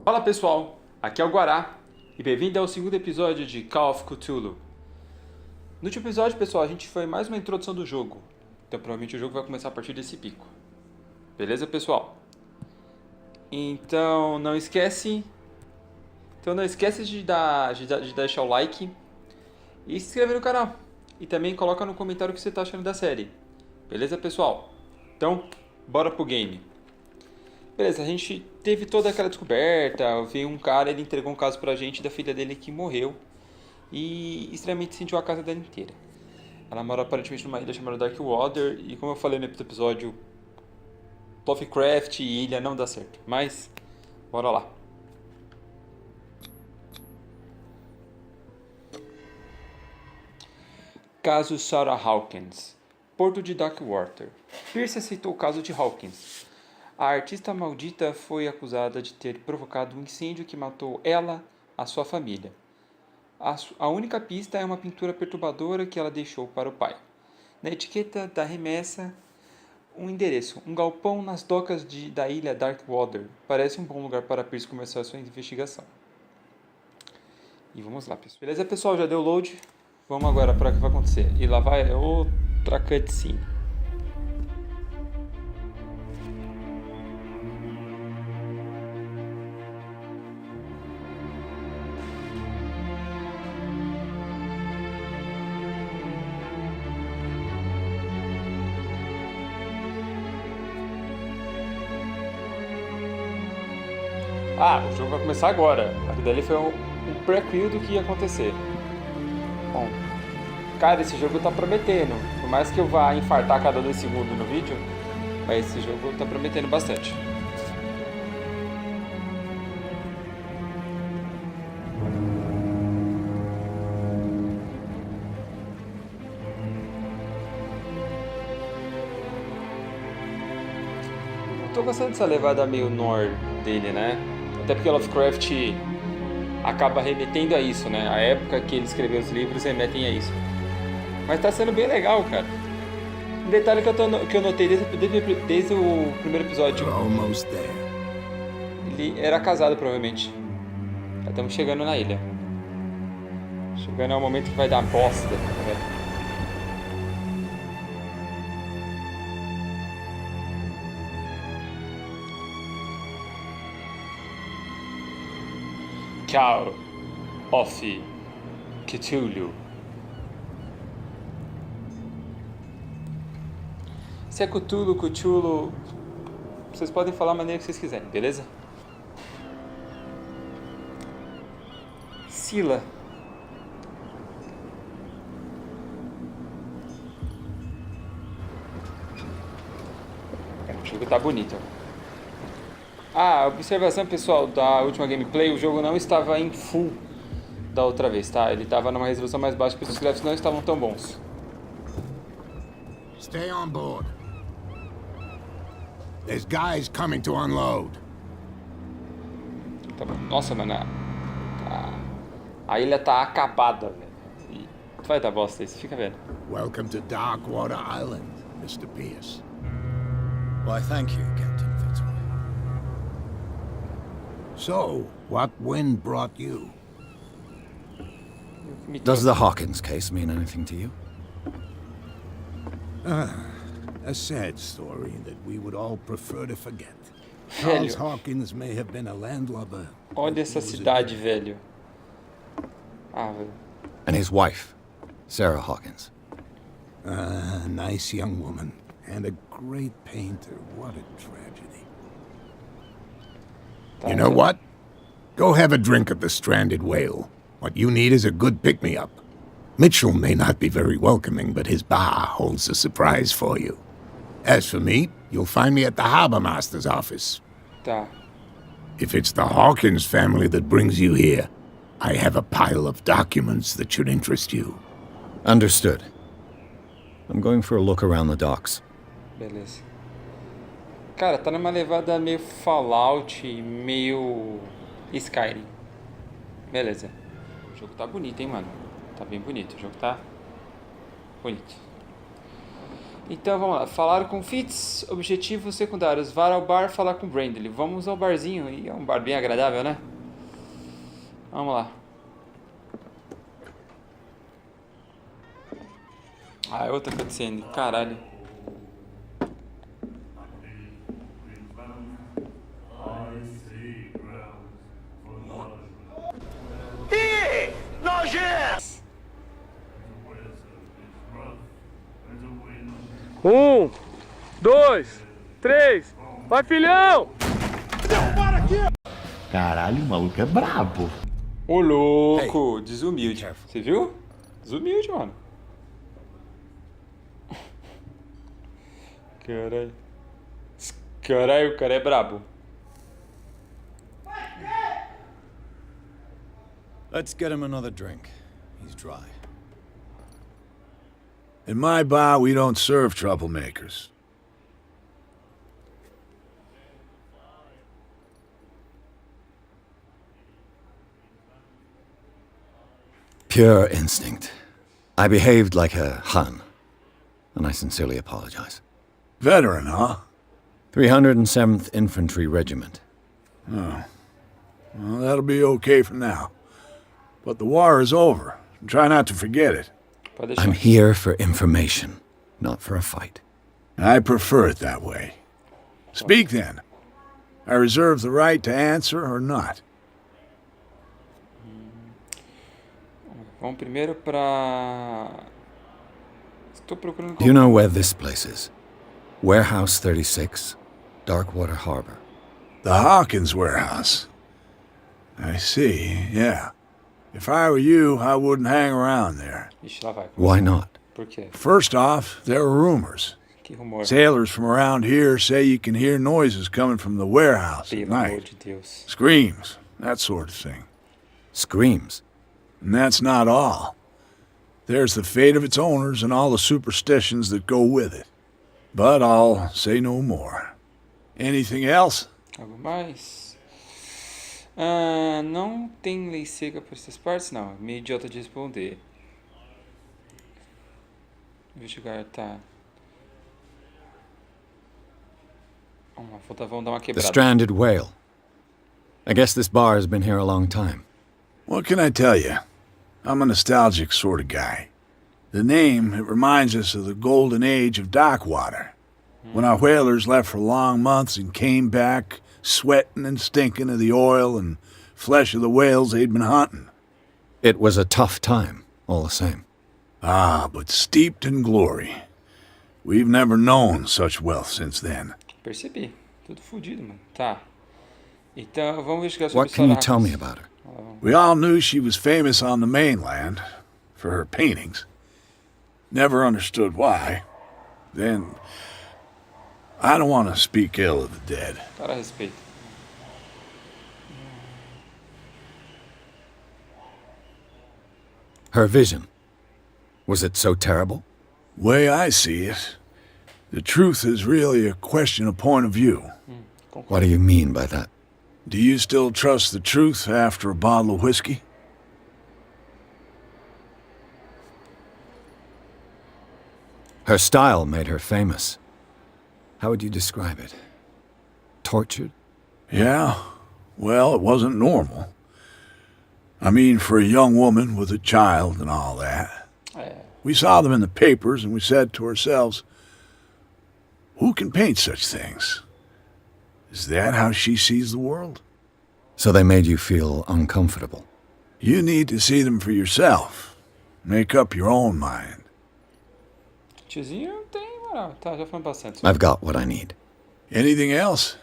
Fala pessoal, aqui é o Guará e bem-vindo ao segundo episódio de Call of Cthulhu. No último episódio, pessoal, a gente foi mais uma introdução do jogo, então provavelmente o jogo vai começar a partir desse pico. Beleza, pessoal? Então não esquece de deixar o like e se inscrever no canal. E também coloca no comentário o que você está achando da série. Beleza, pessoal? Então, bora pro game. Beleza, a gente teve toda aquela descoberta, veio um cara, ele entregou um caso pra gente da filha dele que morreu e extremamente sentiu a casa dela inteira. Ela mora aparentemente numa ilha chamada Darkwater e, como eu falei no episódio, Lovecraft e ilha não dá certo, mas bora lá. Caso Sarah Hawkins, Porto de Darkwater. Pierce aceitou o caso de Hawkins. A artista maldita foi acusada de ter provocado um incêndio que matou ela, a sua família. A única pista é uma pintura perturbadora que ela deixou para o pai. Na etiqueta da remessa, um endereço, um galpão nas docas da ilha Darkwater. Parece um bom lugar para Pierce começar a sua investigação. E vamos lá, pessoal. Beleza, pessoal? Já deu load. Vamos agora para o que vai acontecer. E lá vai outra cutscene. O jogo vai começar agora. Aquilo dali foi um prequel do que ia acontecer. Bom, cara, esse jogo tá prometendo. Por mais que eu vá infartar a cada 2 segundos no vídeo, mas esse jogo tá prometendo bastante. Eu tô gostando dessa levada meio noir dele, né? Até porque Lovecraft acaba remetendo a isso, né? A época que ele escreveu os livros remetem a isso. Mas tá sendo bem legal, cara. Um detalhe que eu notei desde o primeiro episódio. Ele era casado, provavelmente. Já estamos chegando na ilha. Chegando ao momento que vai dar bosta, né? Call of Cthulhu. Se é Cthulhu, vocês podem falar a maneira que vocês quiserem, beleza? Sila. O jogo tá bonito. Observação pessoal da última gameplay, o jogo não estava em full da outra vez, tá? Ele estava numa resolução mais baixa porque os gráficos não estavam tão bons. Stay on board. There's guys coming to unload. Tá bom. Nossa, mano, a ilha tá acabada, velho. Vai dar bosta isso, fica vendo. Welcome to Darkwater Island, Mr. Pierce. Why, thank you, Captain Fitzroy. So, what wind brought you? Does the Hawkins case mean anything to you? A sad story that we would all prefer to forget. Velho, Charles Hawkins may have been a landlubber. olha essa cidade, velho. Velho. And his wife, Sarah Hawkins. A nice young woman. And a great painter. What a tragedy. You know what? Go have a drink at the Stranded Whale. What you need is a good pick-me-up. Mitchell may not be very welcoming, but his bar holds a surprise for you. As for me, you'll find me at the Harbor Master's office. Tá. If it's the Hawkins family that brings you here, I have a pile of documents that should interest you. Understood. I'm going for a look around the docks. Beleza. Cara, tá numa levada meio Fallout, meio Skyrim. Beleza. O jogo tá bonito, hein, mano. Tá bem bonito. O jogo tá bonito. Então vamos lá. Falar com Fitz, objetivos secundários. Vá ao bar falar com Brandley. Vamos ao barzinho. E é um bar bem agradável, né? Vamos lá. Ah, é outra cutscene. Caralho. Um, dois, três, vai filhão! Caralho, o maluco é brabo. Ô louco, desumilde. Você viu? Desumilde, mano. Caralho. Caralho, o cara é brabo. Let's get him another drink. He's dry. In my bar, we don't serve troublemakers. Pure instinct. I behaved like a Hun, and I sincerely apologize. Veteran, huh? 307th Infantry Regiment. Well, that'll be okay for now. But the war is over. Try not to forget it. Pode deixar. I'm here for information, not for a fight. I prefer it that way. Speak then. I reserve the right to answer or not. Vamos primeiro pra... Estou procurando... Do you know where this place is? Warehouse 36, Darkwater Harbor. The Hawkins warehouse. I see, yeah. If I were you, I wouldn't hang around there. Ixi, lá vai. Why not? Por quê? First off, there are rumors. Que rumor. Sailors from around here say you can hear noises coming from the warehouse at Pelo amor night. de Deus. Screams, that sort of thing. Screams. And that's not all. There's the fate of its owners and all the superstitions that go with it. But I'll say no more. Anything else? Algo mais? Ah, não tem lei seca por essas partes? Não, é meio idiota de responder. Investigar, tá. Vamos dar uma The quebrada. stranded whale. I guess this bar has been here a long time. What can I tell you? I'm a nostalgic sort of guy. The name, it reminds us of the golden age of Darkwater. When our whalers left for long months and came back, sweating and stinking of the oil and flesh of the whales they'd been hunting. It was a tough time, all the same. Ah, but steeped in glory. We've never known such wealth since then. Percebi. Tudo fodido, mano. Tá. Então, vamos investigar sobre What can you Sarah tell me Hawkins. about her? We all knew she was famous on the mainland for her paintings. Never understood why. Then, I don't want to speak ill of the dead. Para a respeito. Her vision. Was it so terrible? Way I see it, the truth is really a question of point of view. What do you mean by that? Do you still trust the truth after a bottle of whiskey? Her style made her famous. How would you describe it? Tortured? Yeah, well, it wasn't normal. I mean, for a young woman with a child and all that. We saw them in the papers and we said to ourselves, who can paint such things? Is that how she sees the world? So they made you feel uncomfortable. You need to see them for yourself. Make up your own mind. Tiozinho não tem moral. Tá, já falamos bastante. I've got what I need. Anything else?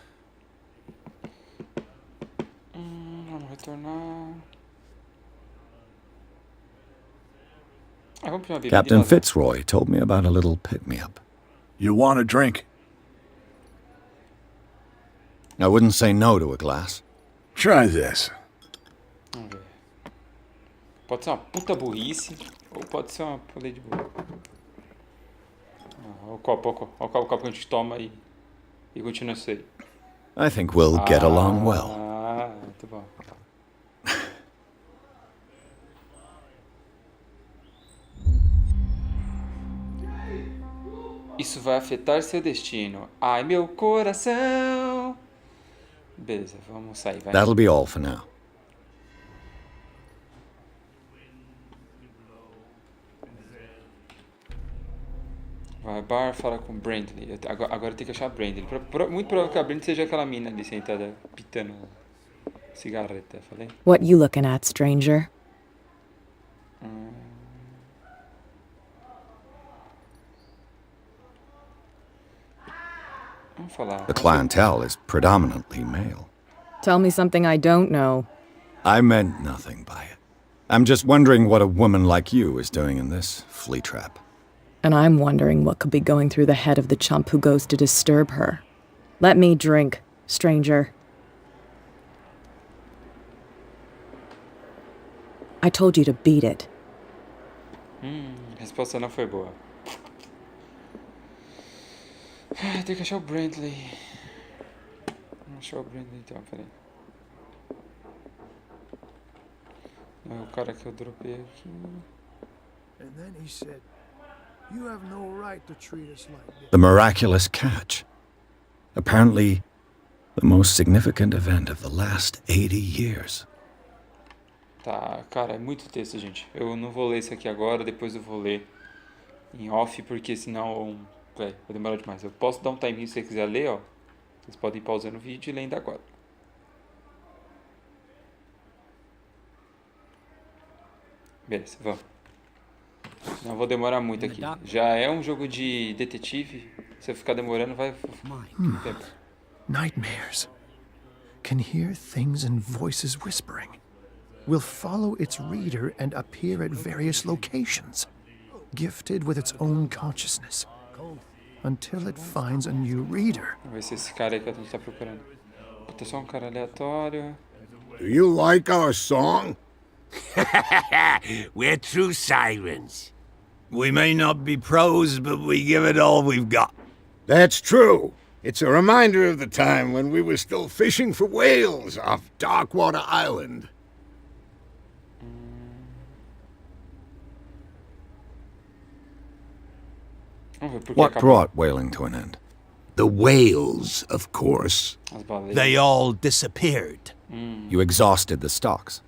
Vamos retornar. Vamos pedir uma bebida. Captain Fitzroy told me about a little pick-me-up. You want a drink? I wouldn't say no to a glass. Try this. Vamos ver. Pode ser uma puta burrice ou pode ser uma pulei de boa. Olha o copo que a gente toma e continua isso aí. I think we'll get along well. Ah, muito bom. Isso vai afetar seu destino. Ai, meu coração. Beleza, vamos sair, vai. That'll be all for now. Vai, bar, fala com Brandley. Agora eu tenho que achar a Brandley. Muito provável que a Brandley seja aquela mina ali sentada, pitando cigarreta, falei? What you looking at, stranger? Vamos falar. The clientele is predominantly male. Tell me something I don't know. I meant nothing by it. I'm just wondering what a woman like you is doing in this flea trap. And I'm wondering what could be going through the head of the chump who goes to disturb her. Let me drink, stranger. I told you to beat it. A resposta não foi boa. Tem que achar o Brandley. Vamos achar o Brandley então, peraí. Não é o cara que eu dropei aqui. And then he said, "You have no right to treat us like this." The miraculous catch. Apparently, the most significant event of the last 80 years. Tá, cara, é muito texto, gente. Eu não vou ler isso aqui agora, depois eu vou ler em off, porque senão, vai demorar demais. Eu posso dar um timinho se você quiser ler, ó. Vocês podem ir pausando o vídeo e lendo agora. Beleza, vamos. Não vou demorar muito aqui. Já é um jogo de detetive. Se eu ficar demorando, vai tempo. Nightmares. Can hear things and voices whispering. Will follow its reader and appear at various locations, gifted with its own consciousness, until it finds a new reader. Vamos ver se esse cara aí que a gente tá procurando. Puta, só um cara aleatório. Do you like our song? We're true sirens. We may not be pros, but we give it all we've got. That's true. It's a reminder of the time when we were still fishing for whales off Darkwater Island. Vamos ver por que What acabou. brought whaling to an end? The whales, of course. As baleiras. They all disappeared. You exhausted the stocks.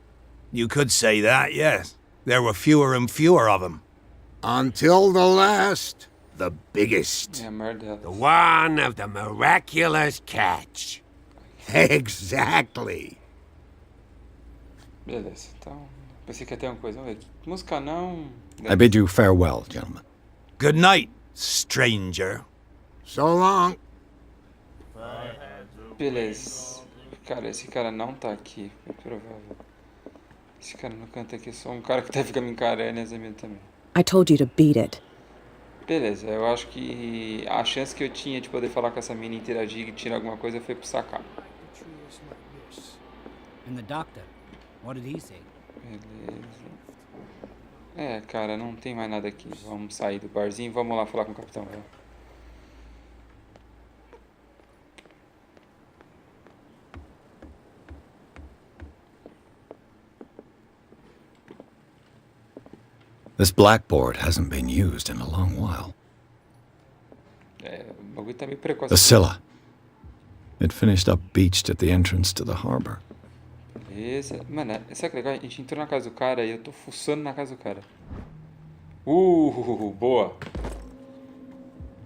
You could say that, yes. There were fewer and fewer of them. Until the last, the biggest. É a merda The delas. one of the miraculous catch. Exactly. Beleza, então. Pensei que ia ter uma coisa. Vamos ver. Música não. I bid you farewell, gentlemen. Good night, stranger. So long. Beleza. Cara, esse cara não tá aqui. É provável. Esse cara não canta aqui. Só um cara que deve ficar me encarando e as minhas também. I told you to beat it. Beleza, eu acho que a chance que eu tinha de poder falar com essa mina, interagir e tirar alguma coisa foi pro sacar. And the doctor, what did he say? Beleza. É, cara, não tem mais nada aqui. Vamos sair do barzinho e vamos lá falar com o capitão. Vai. This blackboard hasn't been used in a long while. É, o bagulho tá meio precoce. The Scylla. It finished up beached at the entrance to the harbor. Beleza. Mano, sabe que legal? A gente entrou na casa do cara e eu tô fuçando na casa do cara. Boa.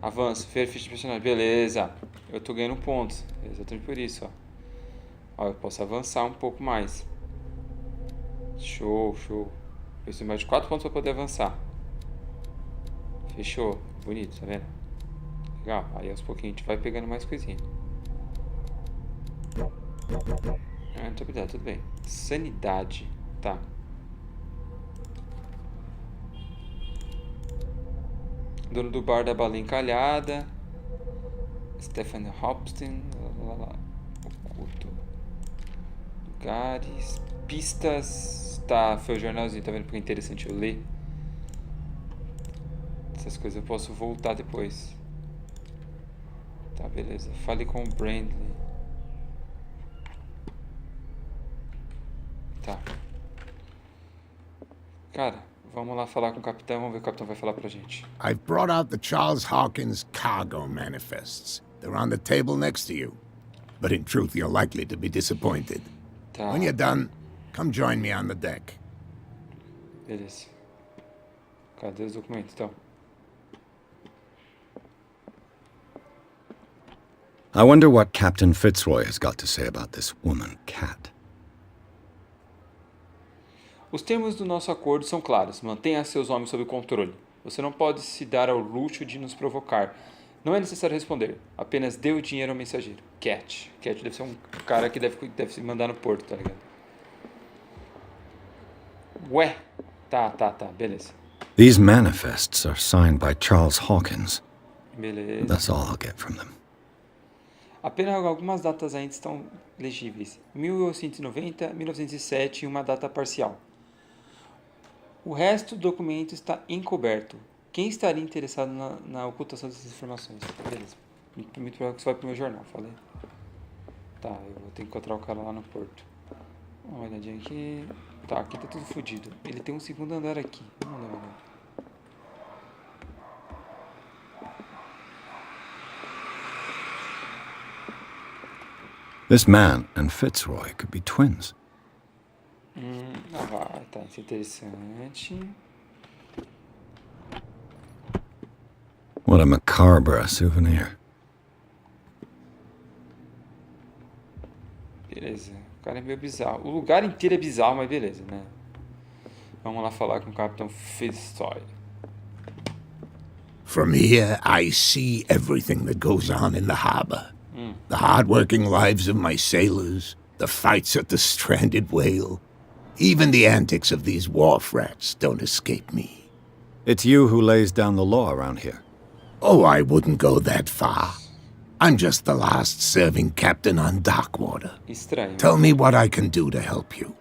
Avanço, ficha de personagem. Beleza. Eu tô ganhando pontos. Exatamente por isso, ó. Ó, eu posso avançar um pouco mais. Show. Preciso mais de 4 pontos pra poder avançar. Fechou. Bonito, tá vendo? Legal. Aí aos pouquinhos a gente vai pegando mais coisinha. Tudo bem. Sanidade. Tá. Dono do bar da bala encalhada. Stephen Hopstein. Oculto. Lugares. Pistas. Tá, foi o jornalzinho, tá vendo? Porque é interessante eu ler. Essas coisas eu posso voltar depois. Tá, beleza. Fale com o Brandley. Tá. Cara, Vamos lá falar com o capitão, vamos ver o que o capitão vai falar pra gente. I've brought out the Charles Hawkins cargo manifests. They're on the table next to you. But in truth, you're likely to be disappointed. Tá, When you're done, come join me on the deck. beleza. Cadê os documentos, então? I wonder what Captain Fitzroy has got to say about this woman, Cat. Os termos do nosso acordo são claros. Mantenha seus homens sob controle. Você não pode se dar ao luxo de nos provocar. Não é necessário responder. Apenas dê o dinheiro ao mensageiro. Cat. Cat deve ser um cara que deve se mandar no porto, tá ligado? Ué. Tá. Beleza. These manifests are signed by Charles Hawkins. Beleza. That's all I'll get from them. Apenas algumas datas ainda estão legíveis. 1890, 1907 e uma data parcial. O resto do documento está encoberto. Quem estaria interessado na ocultação dessas informações? Beleza. Muito provável que isso vai pro meu jornal, falei. Tá, eu vou ter que encontrar o cara lá no porto. Uma olhadinha aqui. Tá, aqui tá tudo fodido. Ele tem um segundo andar aqui. Vamos dar uma olhada. This man and Fitzroy could be twins. Tá, isso é interessante. What a macabre souvenir. Beleza, o cara é meio bizarro. O lugar inteiro é bizarro, mas beleza, né? Vamos lá falar com o Capitão Fitzroy. From here, I see everything that goes on in the harbor. The hard-working lives of my sailors, the fights at the stranded whale. Even the antics of these wharf rats don't escape me. It's you who lays down the law around here. Oh, I wouldn't go that far. I'm just the last serving captain on Darkwater. Estranho. Tell me what I can do to help you.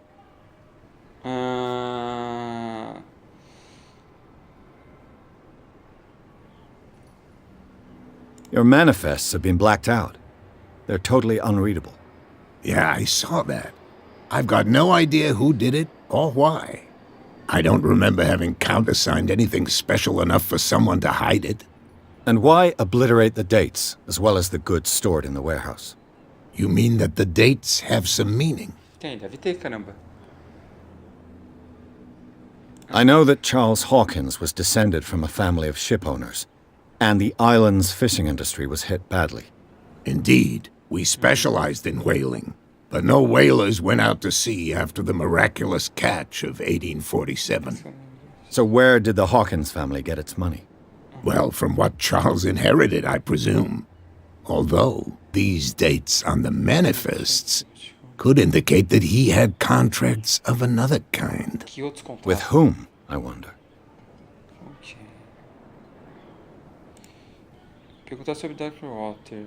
Your manifests have been blacked out. They're totally unreadable. Yeah, I saw that. I've got no idea who did it or why. I don't remember having countersigned anything special enough for someone to hide it. And why obliterate the dates, as well as the goods stored in the warehouse? You mean that the dates have some meaning? Tem, deve ter, caramba. I know that Charles Hawkins was descended from a family of ship owners, and the island's fishing industry was hit badly. Indeed, we specialized in whaling, but no whalers went out to sea after the miraculous catch of 1847. So where did the Hawkins family get its money? Well, from what Charles inherited, I presume. Although, these dates on the manifests could indicate that he had contracts of another kind. Que outros contratos? With whom, I wonder? Ok. Perguntar sobre Darkwater.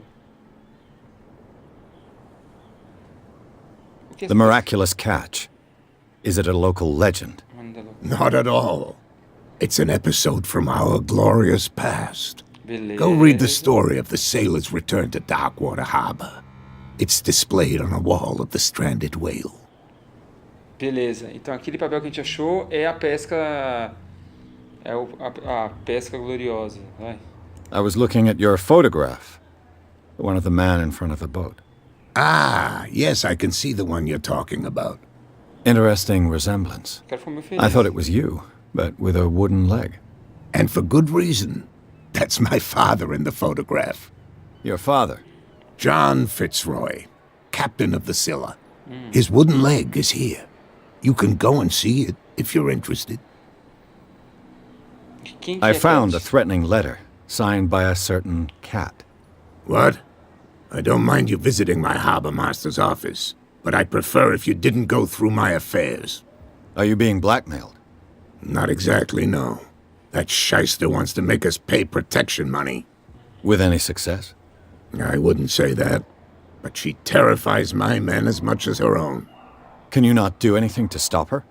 O que é The miraculous catch. Is it a local legend? Not at all. It's an episode from our glorious past. Beleza. Go read the story of the sailor's return to Darkwater Harbor. It's displayed on a wall of the stranded whale. Beleza. Então aquele papel que a gente achou é a pesca. É a pesca gloriosa. Vai. I was looking at your photograph. The one of the man in front of the boat. Ah, yes, I can see the one you're talking about. Interesting resemblance. O cara foi meio feliz. I thought it was you, but with a wooden leg. And for good reason. That's my father in the photograph. Your father? John Fitzroy, captain of the Scylla. His wooden leg is here. You can go and see it if you're interested. Quem que I é found a Cat? threatening letter, signed by a certain Cat. What? I don't mind you visiting my harbor master's office, but I'd prefer if you didn't go through my affairs. Are you being blackmailed? Not exactly, no. That shyster wants to make us pay protection money. With any success? I wouldn't say that, but she terrifies my men as much as her own. Can you not do anything to stop her?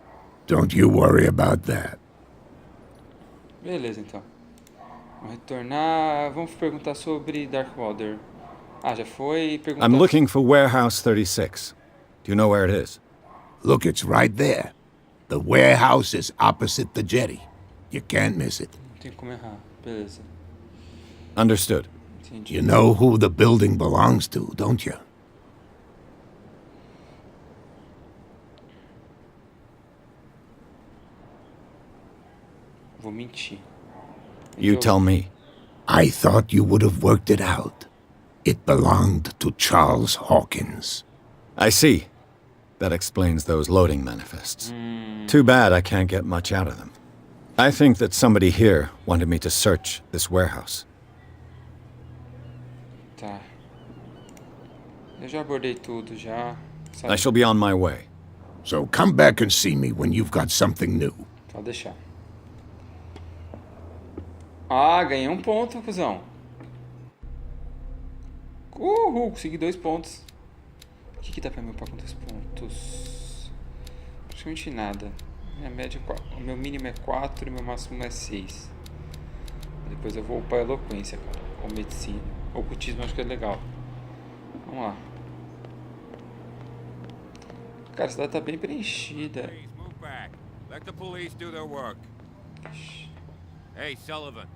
Don't you worry about that. Beleza, então. Vamos retornar. Vamos perguntar sobre Darkwater. Ah, já foi. Perguntar... I'm looking for Warehouse 36. Do you know where it is? Look, it's right there. The warehouse is opposite the jetty. You can't miss it. Não tem como errar. Beleza. Understood. Entendi. You know who the building belongs to, don't you? Vou mentir. You tell me. I thought you would have worked it out. It belonged to Charles Hawkins. I see. That explains those loading manifests. Too bad I can't get much out of them. I think that somebody here wanted me to search this warehouse. Tá. Eu já abordei tudo, já. I shall be on my way. So come back and see me when you've got something new. Pode deixar. Ah, ganhei um ponto, cuzão. Uhul, consegui 2 pontos. O que dá pra me upar com 2 pontos? Praticamente nada. Minha média é 4. O meu mínimo é 4 e meu máximo é 6. Depois eu vou upar a eloquência, cara. Ou medicina. Ocultismo acho que é legal. Vamos lá. Cara, a cidade tá bem preenchida. Let the police do their work. Hey, Sullivan.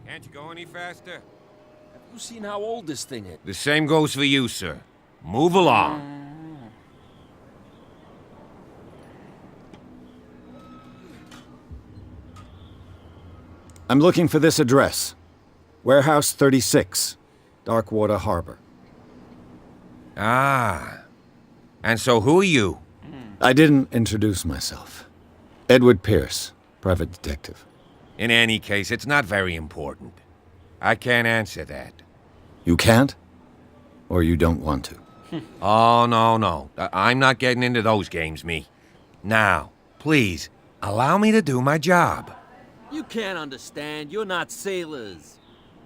Can't you go any faster? Have you seen how old this thing is? The same goes for you, sir. Move along. I'm looking for this address. Warehouse 36, Darkwater Harbor. Ah. And so who are you? I didn't introduce myself. Edward Pierce, private detective. In any case, it's not very important. I can't answer that. You can't? Or you don't want to? Oh, no. I'm not getting into those games, me. Now, please, allow me to do my job. You can't understand. You're not sailors.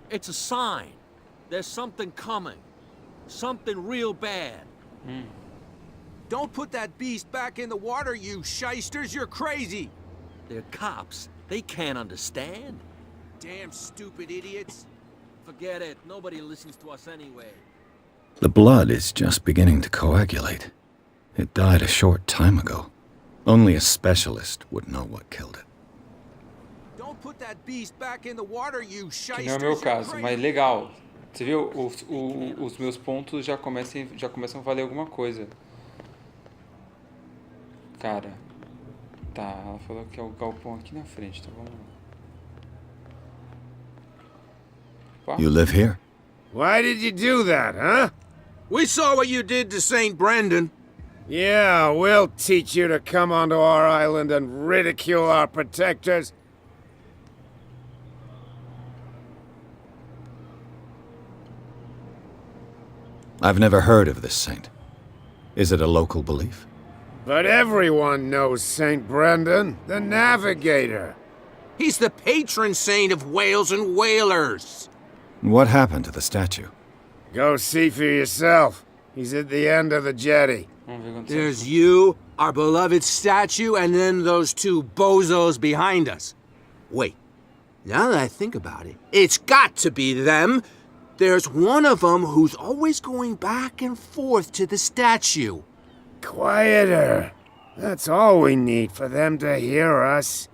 It's a sign. There's something coming. Something real bad. Don't put that beast back in the water, you shysters. You're crazy. They're cops. They can't understand. Damn stupid idiots. Forget it. Nobody listens to us anyway. The blood is just beginning to coagulate. It died a short time ago. Only a specialist would know what killed it. Don't put that beast back in the water, you Que não é o shysters. meu caso, mas legal. Você viu? Os meus pontos já começam a valer alguma coisa. Cara. Tá, ela falou que é o galpão aqui na frente, então vamos lá. You live here? Why did you do that, huh? We saw what you did to St. Brendan. Yeah, we'll teach you to come onto our island and ridicule our protectors. I've never heard of this saint. Is it a local belief? But everyone knows St. Brendan, the navigator. He's the patron saint of whales and whalers. What happened to the statue? Go see for yourself. He's at the end of the jetty. There's you, our beloved statue, and then those 2 bozos behind us. Wait, now that I think about it, it's got to be them. There's one of them who's always going back and forth to the statue. Quieter. That's all we need for them to hear us.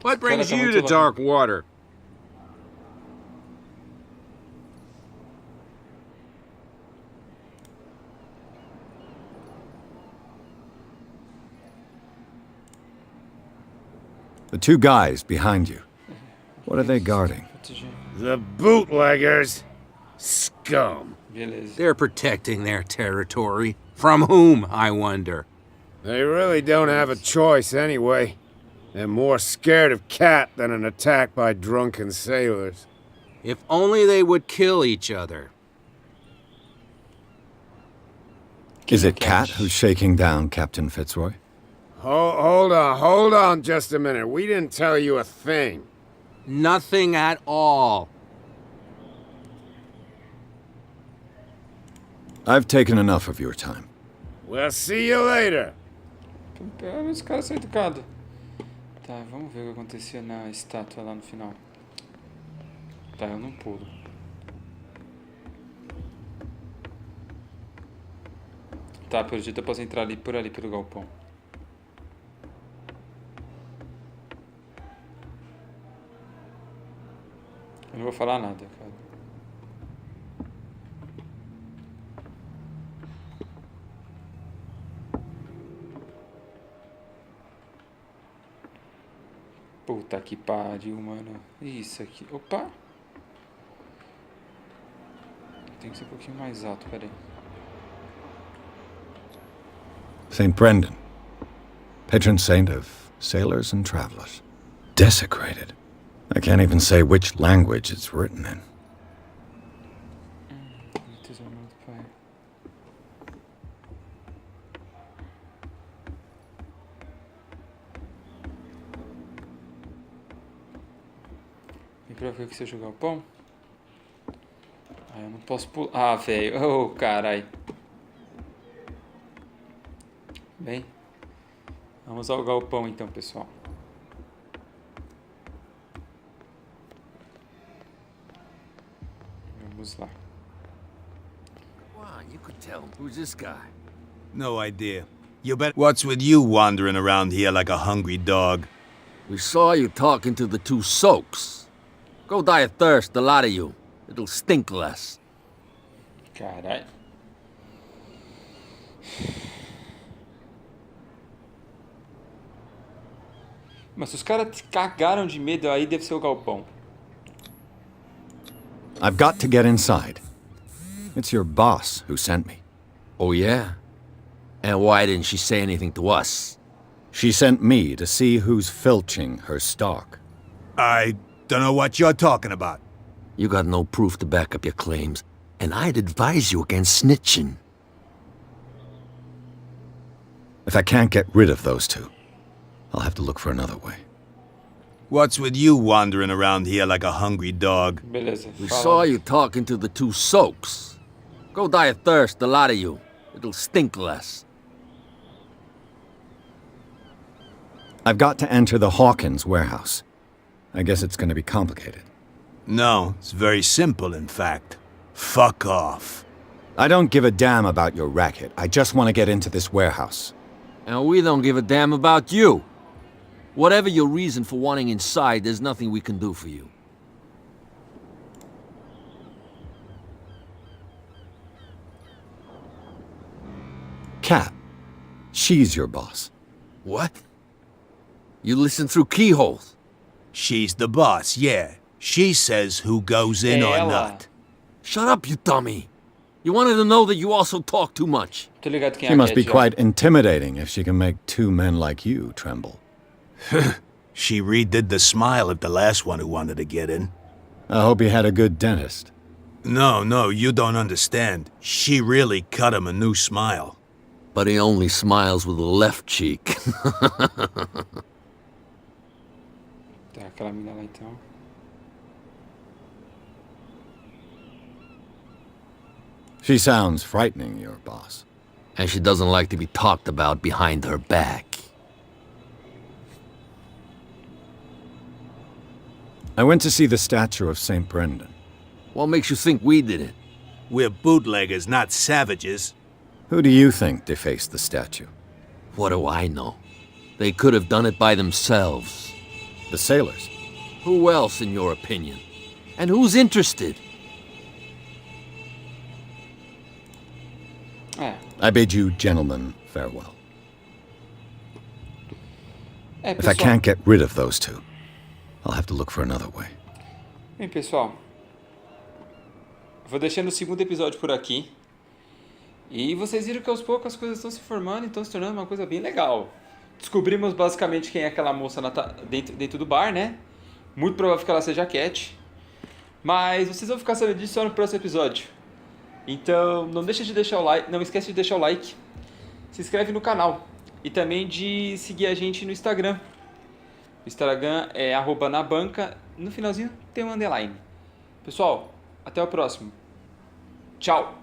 What brings you to Darkwater? The 2 guys behind you. What are they guarding? The bootleggers. Scum. They're protecting their territory. From whom, I wonder? They really don't have a choice anyway. They're more scared of Cat than an attack by drunken sailors. If only they would kill each other. Is it Cat who's shaking down Captain Fitzroy? Hold on just a minute. We didn't tell you a thing. Nothing at all. I've taken enough of your time. We'll see you later. Os caras são educados. Tá, vamos ver o que acontecia na estátua lá no final. Tá, eu não pulo. Tá, pelo jeito eu posso entrar ali por ali pelo galpão. Eu não vou falar nada, cara. Puta que pariu, mano. Isso aqui. Opa! Tem que ser um pouquinho mais alto, peraí. St. Brendan, patron saint of sailors and travelers. Desecrated. I can't even say which language it's written in. Vem pra ver que você jogar o pão? Ah, eu não posso pular. Ah, velho. Oh, carai. Bem, vamos ao galpão então, pessoal. Vamos lá. Wow, you could tell. Who's this guy? No idea. You bet. What's with you wandering around here like a hungry dog? We saw you talking to the two soaks. Go die of thirst, the lot of you. It'll stink less. Carai. Mas se os caras cagaram de medo, aí deve ser o galpão. I've got to get inside. It's your boss who sent me. Oh, yeah? And why didn't she say anything to us? She sent me to see who's filching her stock. I don't know what you're talking about. You got no proof to back up your claims, and I'd advise you against snitching. If I can't get rid of those two, I'll have to look for another way. What's with you wandering around here like a hungry dog? Beleza. We Fala. saw you talking to the two soaks. Go die of thirst, the lot of you. It'll stink less. I've got to enter the Hawkins warehouse. I guess it's going to be complicated. No, it's very simple, in fact. Fuck off. I don't give a damn about your racket. I just want to get into this warehouse. And we don't give a damn about you. Whatever your reason for wanting inside, there's nothing we can do for you. Kat, she's your boss. What? You listen through keyholes? She's the boss, yeah. She says who goes in or Ela. not. Shut up, you dummy. You wanted to know that you also talk too much. Tô ligado quem She é must a be Cat, já. quite intimidating if she can make two men like you tremble. She redid the smile at the last one who wanted to get in. I hope he had a good dentist. No, you don't understand. She really cut him a new smile. But he only smiles with the left cheek. Tá, aquela mina lá então. She sounds frightening, your boss. And she doesn't like to be talked about behind her back. I went to see the statue of St. Brendan. What makes you think we did it? We're bootleggers, not savages. Who do you think defaced the statue? What do I know? They could have done it by themselves. The sailors. Who else, in your opinion? And who's interested? É. I bid you gentlemen farewell. É, If I pessoal. can't get rid of those two, I'll have to look for another way. Bem, pessoal. Vou deixando o segundo episódio por aqui. E vocês viram que aos poucos as coisas estão se formando e estão se tornando uma coisa bem legal. Descobrimos basicamente quem é aquela moça dentro do bar, né? Muito provável que ela seja a Cat. Mas vocês vão ficar sabendo disso só no próximo episódio. Então não deixa de deixar o like, não esquece de deixar o like. Se inscreve no canal. E também de seguir a gente no Instagram. O Instagram é @nabanca. No finalzinho tem um underline. Pessoal, até o próximo. Tchau!